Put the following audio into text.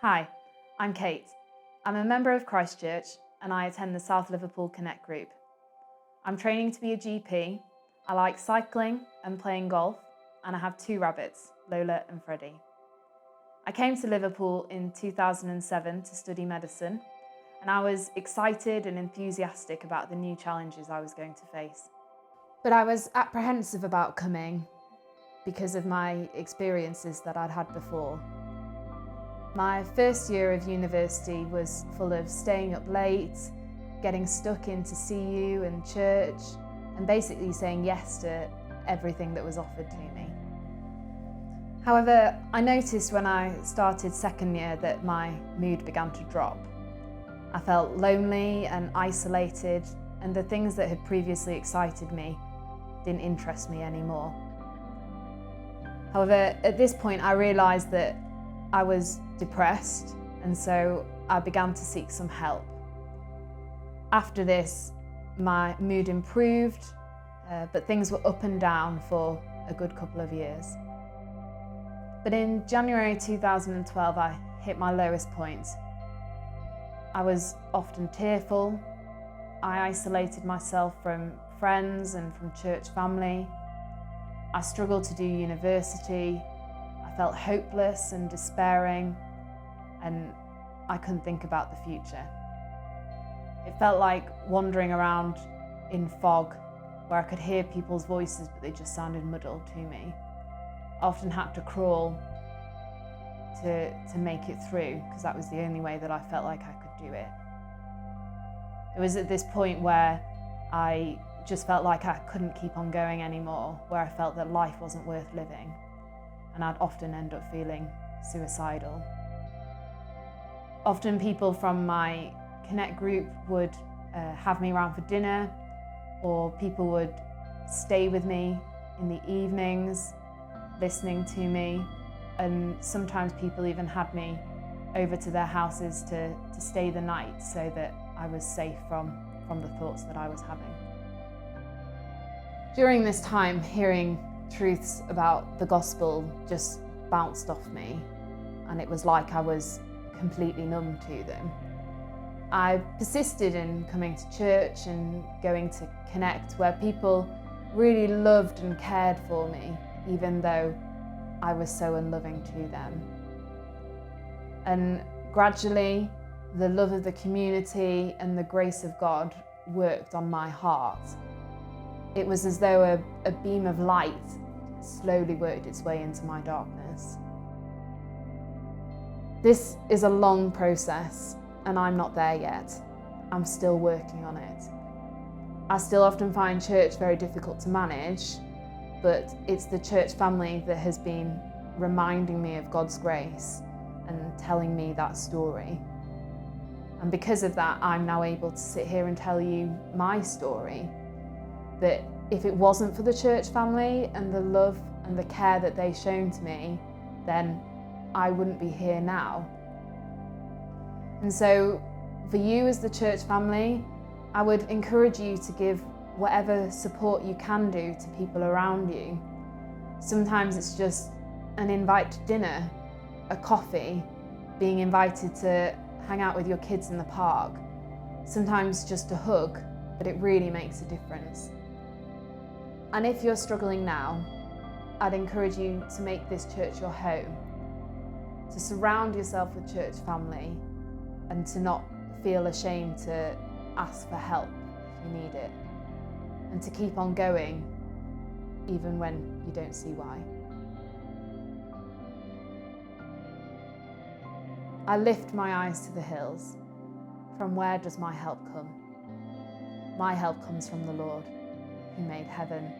Hi, I'm Kate. I'm a member of Christ Church and I attend the South Liverpool Connect group. I'm training to be a GP, I like cycling and playing golf, and I have two rabbits, Lola and Freddie. I came to Liverpool in 2007 to study medicine, and I was excited and enthusiastic about the new challenges I was going to face. But I was apprehensive about coming because of my experiences that I'd had before. My first year of university was full of staying up late, getting stuck into CU and church, and basically saying yes to everything that was offered to me. However, I noticed when I started second year that my mood began to drop. I felt lonely and isolated, and the things that had previously excited me didn't interest me anymore. However, at this point I realised that I was depressed, and so I began to seek some help. After this, my mood improved, but things were up and down for a good couple of years. But in January 2012, I hit my lowest point. I was often tearful. I isolated myself from friends and from church family. I struggled to do university. I felt hopeless and despairing, and I couldn't think about the future. It felt like wandering around in fog, where I could hear people's voices, but they just sounded muddled to me. I often had to crawl to make it through, because that was the only way that I felt like I could do it. It was at this point where I just felt like I couldn't keep on going anymore, where I felt that life wasn't worth living, and I'd often end up feeling suicidal. Often people from my Connect group would have me around for dinner, or people would stay with me in the evenings, listening to me, and sometimes people even had me over to their houses to stay the night so that I was safe from the thoughts that I was having. During this time, hearing truths about the gospel just bounced off me, and it was like I was completely numb to them. I persisted in coming to church and going to Connect, where people really loved and cared for me, even though I was so unloving to them. And gradually, the love of the community and the grace of God worked on my heart. It was as though a beam of light slowly worked its way into my darkness. This is a long process, and I'm not there yet. I'm still working on it. I still often find church very difficult to manage, but it's the church family that has been reminding me of God's grace and telling me that story. And because of that, I'm now able to sit here and tell you my story, that if it wasn't for the church family and the love and the care that they've shown to me, then I wouldn't be here now. And so for you as the church family, I would encourage you to give whatever support you can do to people around you. Sometimes it's just an invite to dinner, a coffee, being invited to hang out with your kids in the park. Sometimes just a hug, but it really makes a difference. And if you're struggling now, I'd encourage you to make this church your home, to surround yourself with church family, and to not feel ashamed to ask for help if you need it, and to keep on going even when you don't see why. I lift my eyes to the hills. From where does my help come? My help comes from the Lord, who made heaven